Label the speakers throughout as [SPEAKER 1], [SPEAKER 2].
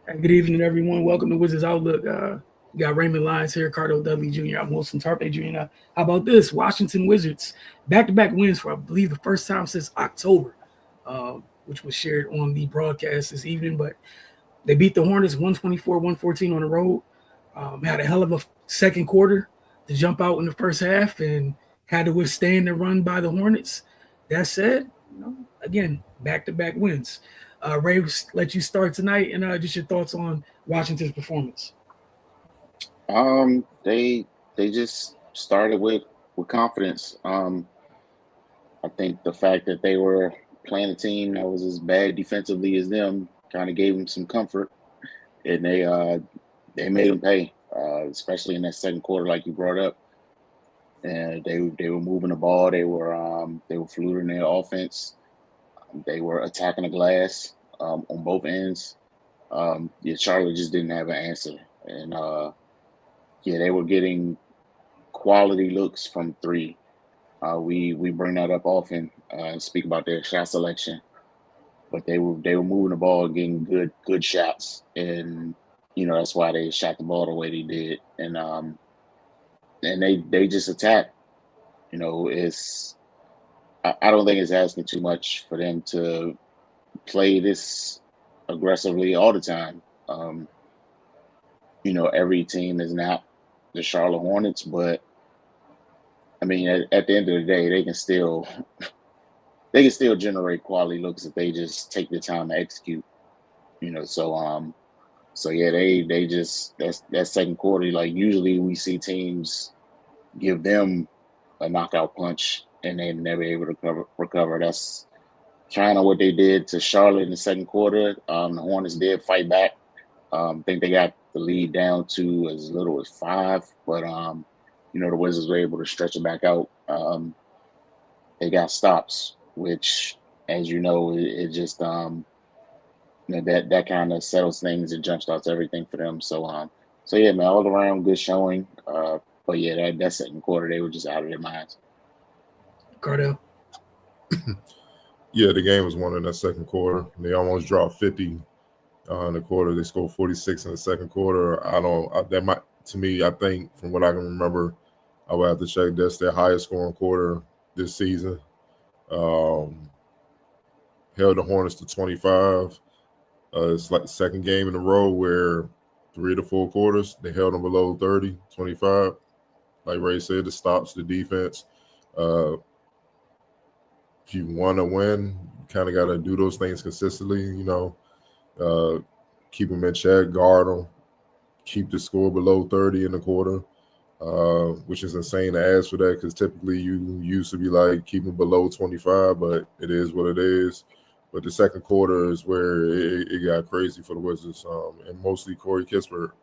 [SPEAKER 1] Good evening, everyone. Welcome to Wizards Outlook. We got Raymond Lyons here, Cardo Dudley Jr. I'm Wilson Tarpe Jr. How about this? Washington Wizards back-to-back wins for, I believe, the first time since October, which was shared on the broadcast this evening. But they beat the Hornets 124-114 on the road. Had a hell of a second quarter to jump out in the first half and had to withstand the run by the Hornets. That said, again, back-to-back wins. Ray, let you start tonight, and just your thoughts on Washington's performance.
[SPEAKER 2] They just started with confidence. I think the fact that they were playing a team that was as bad defensively as them kind of gave them some comfort, and they made them pay, especially in that second quarter, like you brought up. And they were moving the ball. They were fluid in their offense. They were attacking the glass on both ends. Yeah, Charlotte just didn't have an answer, and yeah, they were getting quality looks from three. We bring that up often and speak about their shot selection, but they were moving the ball, and getting good shots, and that's why they shot the ball the way they did, and they just attacked. It's I don't think it's asking too much for them to play this aggressively all the time. Every team is not the Charlotte Hornets, but I mean, at the end of the day, they can still generate quality looks if they just take the time to execute. So yeah, they just that second quarter. Like usually, we see teams give them a knockout punch and they're never able to recover. That's kind of what they did to Charlotte in the second quarter. The Hornets did fight back. I think they got the lead down to as little as five, but the Wizards were able to stretch it back out. They got stops, which, as you know, it just that kind of settles things and jumpstarts everything for them. So yeah, man, all around good showing. But yeah, that second quarter they were just out of their minds.
[SPEAKER 1] Cardell.
[SPEAKER 3] Yeah, the game was won in that second quarter. They almost dropped 50 in the quarter. They scored 46 in the second quarter. That might, to me, I think from what I can remember, I would have to check. That's their highest scoring quarter this season. Held the Hornets to 25. It's like the second game in a row where 3 to 4 quarters they held them below 30, 25. Like Ray said, the stops, the defense. If you want to win, you kind of got to do those things consistently. Keep them in check, guard them, keep the score below 30 in the quarter, which is insane to ask for that because typically you used to be like keeping below 25, but it is what it is. But the second quarter is where it got crazy for the Wizards, and mostly Corey Kispert.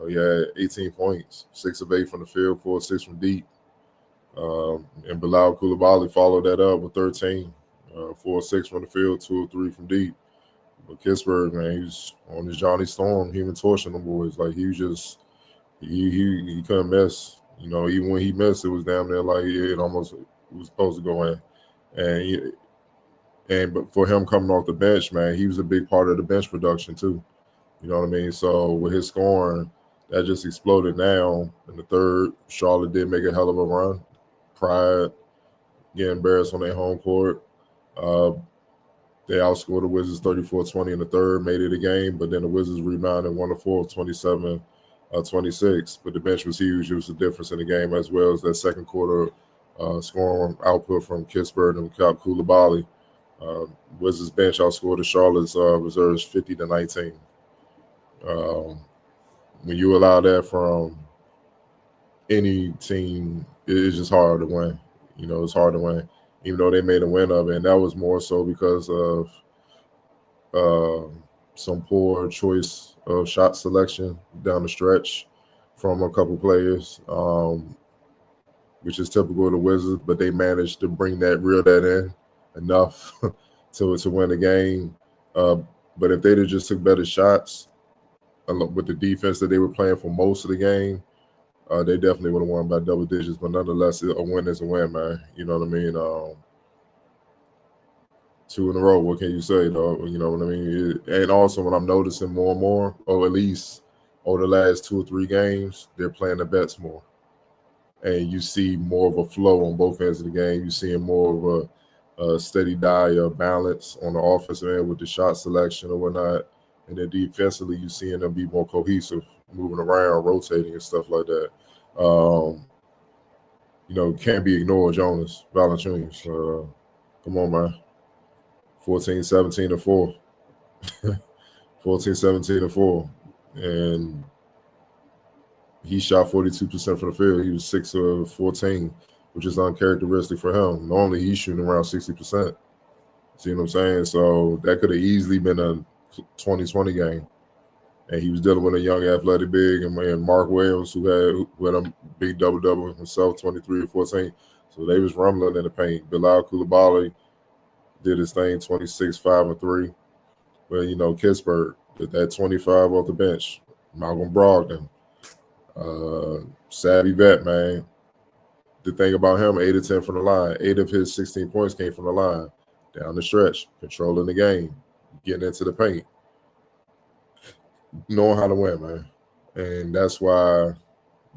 [SPEAKER 3] He had 18 points, 6 of 8 from the field, 4 of 6 from deep. And Bilal Coulibaly followed that up with 13, 4 of 6 from the field, 2 of 3 from deep. But Kispert, man, he was on his Johnny Storm, human torching them boys. Like he was just he couldn't miss. Even when he missed, it was damn near like it was supposed to go in. But for him coming off the bench, man, he was a big part of the bench production too. You know what I mean? So with his scoring, that just exploded now. In the third, Charlotte did make a hell of a run. Pride getting embarrassed on their home court. They outscored the Wizards 34-20 in the third, made it a game, but then the Wizards rebounded 1 to 4, 27-26. But the bench was huge. It was the difference in the game as well as that second quarter scoring output from Kispert and Coulibaly. Wizards bench outscored the Charlotte's reserves 50-19. When you allow that from any team, it's just hard to win. It's hard to win, even though they made a win of it. And that was more so because of some poor choice of shot selection down the stretch from a couple players, which is typical of the Wizards. But they managed to reel that in enough to win the game. But if they'd have just took better shots with the defense that they were playing for most of the game, they definitely would have won by double digits. But nonetheless, a win is a win, man. You know what I mean? 2 in a row. What can you say, dog? You know what I mean? And also, what I'm noticing more and more, or at least over the last 2 or 3 games, they're playing the vets more, and you see more of a flow on both ends of the game. You're seeing more of a steady balance on the offensive end with the shot selection or whatnot, and then defensively, you're seeing them be more cohesive, moving around, rotating, and stuff like that. Can't be ignored, Jonas Valanciunas. Come on, man. 14, 17, and 4. 14, 17, and 4. And he shot 42% from the field. He was 6 of 14, which is uncharacteristic for him. Normally, he's shooting around 60%. See what I'm saying? So that could have easily been a 2020 game. And he was dealing with a young athletic big and Mark Williams, who had a big double-double himself, 23 or 14. So they was rumbling in the paint. Bilal Coulibaly did his thing, 26, 5, and 3. But, Kispert did that 25 off the bench. Malcolm Brogdon, savvy vet, man. The thing about him, 8 of 10 from the line. 8 of his 16 points came from the line. Down the stretch, controlling the game, getting into the paint. Knowing how to win, man. And that's why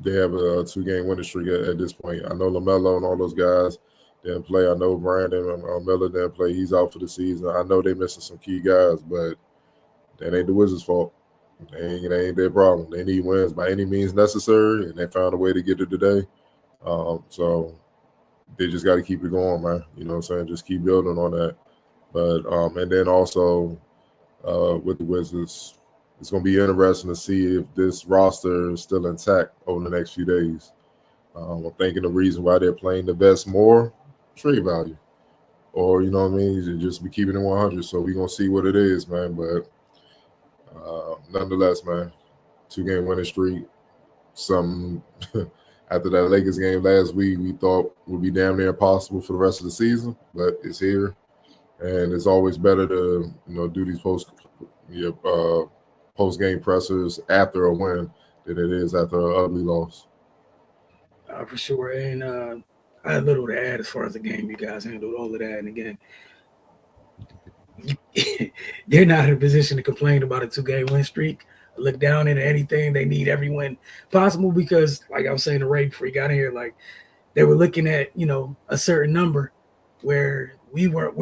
[SPEAKER 3] they have a 2-game winning streak at this point. I know LaMelo and all those guys didn't play. I know Brandon Miller didn't play. He's out for the season. I know they're missing some key guys, but that ain't the Wizards' fault. It ain't their problem. They need wins by any means necessary, and they found a way to get it today. So they just got to keep it going, man. You know what I'm saying? Just keep building on that. But and then also with the Wizards, it's going to be interesting to see if this roster is still intact over the next few days. I'm thinking the reason why they're playing the best more, trade value. Or, you know what I mean, just be keeping it 100. So we're going to see what it is, man. But nonetheless, man, 2-game winning streak. Something after that Lakers game last week we thought would be damn near impossible for the rest of the season. But it's here. And it's always better to, do these post-game pressers after a win than it is after an ugly loss.
[SPEAKER 1] For sure. And I had little to add as far as the game. You guys handled all of that. And again, they're not in a position to complain about a 2-game win streak, look down into anything. They need every win possible because, like I was saying to Ray before he got in here, like they were looking at, a certain number where we're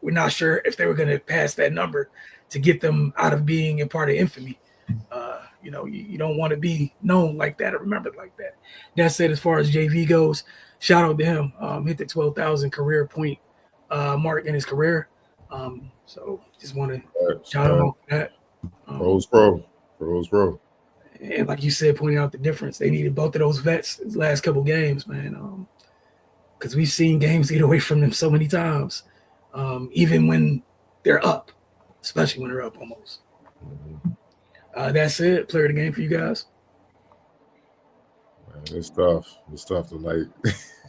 [SPEAKER 1] not sure if they were going to pass that number to get them out of being a part of infamy. You don't want to be known like that or remembered like that. That said, as far as JV goes, shout out to him. Hit the 12,000 career point mark in his career. So just want to shout him out for that.
[SPEAKER 3] Pros pro.
[SPEAKER 1] And like you said, pointing out the difference, they needed both of those vets the last couple games, man. Because we've seen games get away from them so many times, even when they're up, especially when they're up almost. That's it. Player of the game for you guys.
[SPEAKER 3] Man, it's tough. It's tough tonight.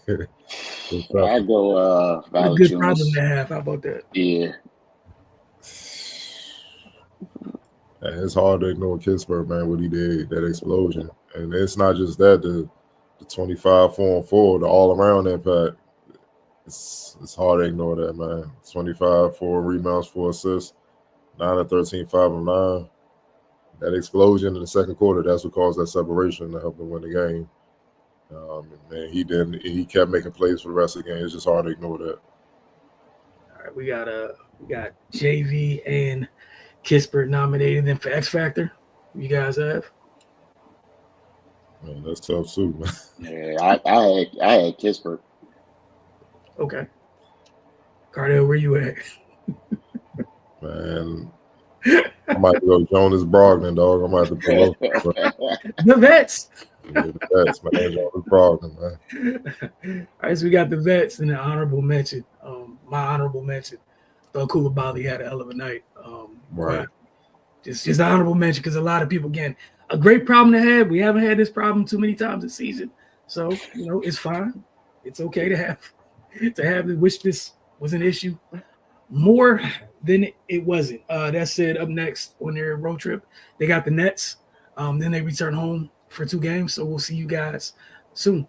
[SPEAKER 2] I go
[SPEAKER 1] What a good problem to have. How about that?
[SPEAKER 2] Yeah.
[SPEAKER 3] It's hard to ignore Kispert, man, what he did, that explosion. And it's not just that, the 25, 4 and 4, the all-around impact. It's hard to ignore that, man. 25, 4 rebounds, 4 assists, 9 and 13, 5 and 9. That explosion in the second quarter, that's what caused that separation to help them win the game. And he kept making plays for the rest of the game. It's just hard to ignore that.
[SPEAKER 1] All right, we got JV and Kispert nominated them for X Factor. You guys have?
[SPEAKER 3] Man, that's tough too, man.
[SPEAKER 2] Yeah, I had Kispert.
[SPEAKER 1] Okay. Cardell, where you at?
[SPEAKER 3] Man, I might go Jonas Brogdon, dog. I might have to pull up.
[SPEAKER 1] The vets.
[SPEAKER 3] Yeah, the vets, man. Jonas Brogdon, man.
[SPEAKER 1] All right, so we got the vets and the honorable mention. My honorable mention, though Coulibaly had a hell of a night.
[SPEAKER 3] Right.
[SPEAKER 1] Just an honorable mention because a lot of people, again, a great problem to have. We haven't had this problem too many times this season. So, it's fine. It's okay to have it, which this was an issue more than it wasn't. That said, up next on their road trip, they got the Nets. Then they return home for 2 games. So we'll see you guys soon.